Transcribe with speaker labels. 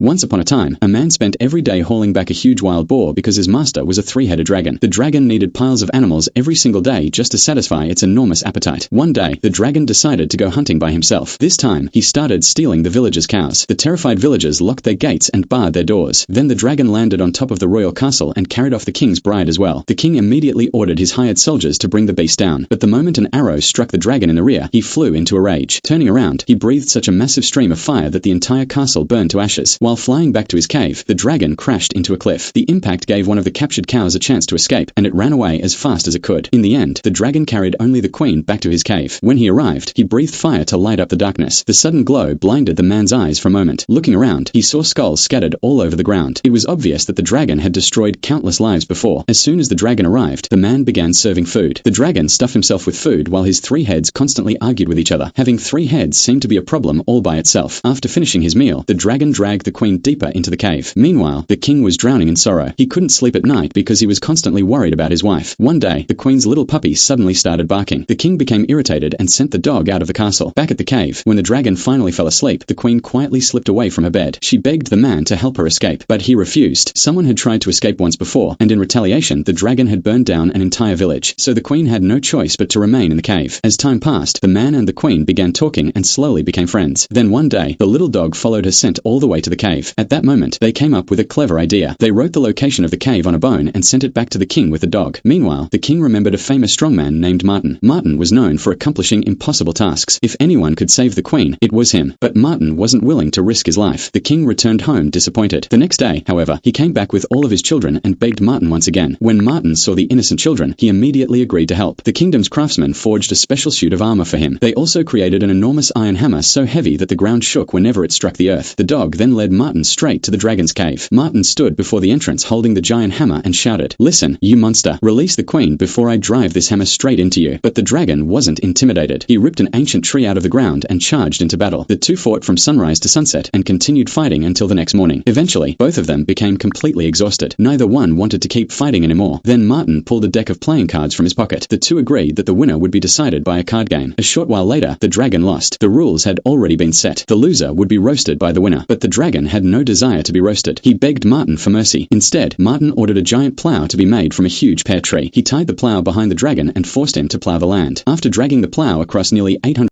Speaker 1: Once upon a time, a man spent every day hauling back a huge wild boar because his master was a three-headed dragon. The dragon needed piles of animals every single day just to satisfy its enormous appetite. One day, the dragon decided to go hunting by himself. This time, he started stealing the villagers' cows. The terrified villagers locked their gates and barred their doors. Then the dragon landed on top of the royal castle and carried off the king's bride as well. The king immediately ordered his hired soldiers to bring the beast down. But the moment an arrow struck the dragon in the rear, he flew into a rage. Turning around, he breathed such a massive stream of fire that the entire castle burned to ashes. While flying back to his cave, the dragon crashed into a cliff. The impact gave one of the captured cows a chance to escape, and it ran away as fast as it could. In the end, the dragon carried only the queen back to his cave. When he arrived, he breathed fire to light up the darkness. The sudden glow blinded the man's eyes for a moment. Looking around, he saw skulls scattered all over the ground. It was obvious that the dragon had destroyed countless lives before. As soon as the dragon arrived, the man began serving food. The dragon stuffed himself with food while his three heads constantly argued with each other. Having three heads seemed to be a problem all by itself. After finishing his meal, the dragon dragged the queen deeper into the cave. Meanwhile, the king was drowning in sorrow. He couldn't sleep at night because he was constantly worried about his wife. One day, the queen's little puppy suddenly started barking. The king became irritated and sent the dog out of the castle. Back at the cave, when the dragon finally fell asleep, the queen quietly slipped away from her bed. She begged the man to help her escape, but he refused. Someone had tried to escape once before, and in retaliation, the dragon had burned down an entire village. So the queen had no choice but to remain in the cave. As time passed, the man and the queen began talking and slowly became friends. Then one day, the little dog followed her scent all the way to the cave. At that moment, they came up with a clever idea. They wrote the location of the cave on a bone and sent it back to the king with the dog. Meanwhile, the king remembered a famous strongman named Martin. Martin was known for accomplishing impossible tasks. If anyone could save the queen, it was him. But Martin wasn't willing to risk his life. The king returned home disappointed. The next day, however, he came back with all of his children and begged Martin once again. When Martin saw the innocent children, he immediately agreed to help. The kingdom's craftsmen forged a special suit of armor for him. They also created an enormous iron hammer so heavy that the ground shook whenever it struck the earth. The dog then led Martin straight to the dragon's cave. Martin stood before the entrance holding the giant hammer and shouted, "Listen, you monster, release the queen before I drive this hammer straight into you." But the dragon wasn't intimidated. He ripped an ancient tree out of the ground and charged into battle. The two fought from sunrise to sunset and continued fighting until the next morning. Eventually, both of them became completely exhausted. Neither one wanted to keep fighting anymore. Then Martin pulled a deck of playing cards from his pocket. The two agreed that the winner would be decided by a card game. A short while later, the dragon lost. The rules had already been set. The loser would be roasted by the winner. But the dragon had no desire to be roasted. He begged Martin for mercy. Instead, Martin ordered a giant plow to be made from a huge pear tree. He tied the plow behind the dragon and forced him to plow the land. After dragging the plow across nearly 800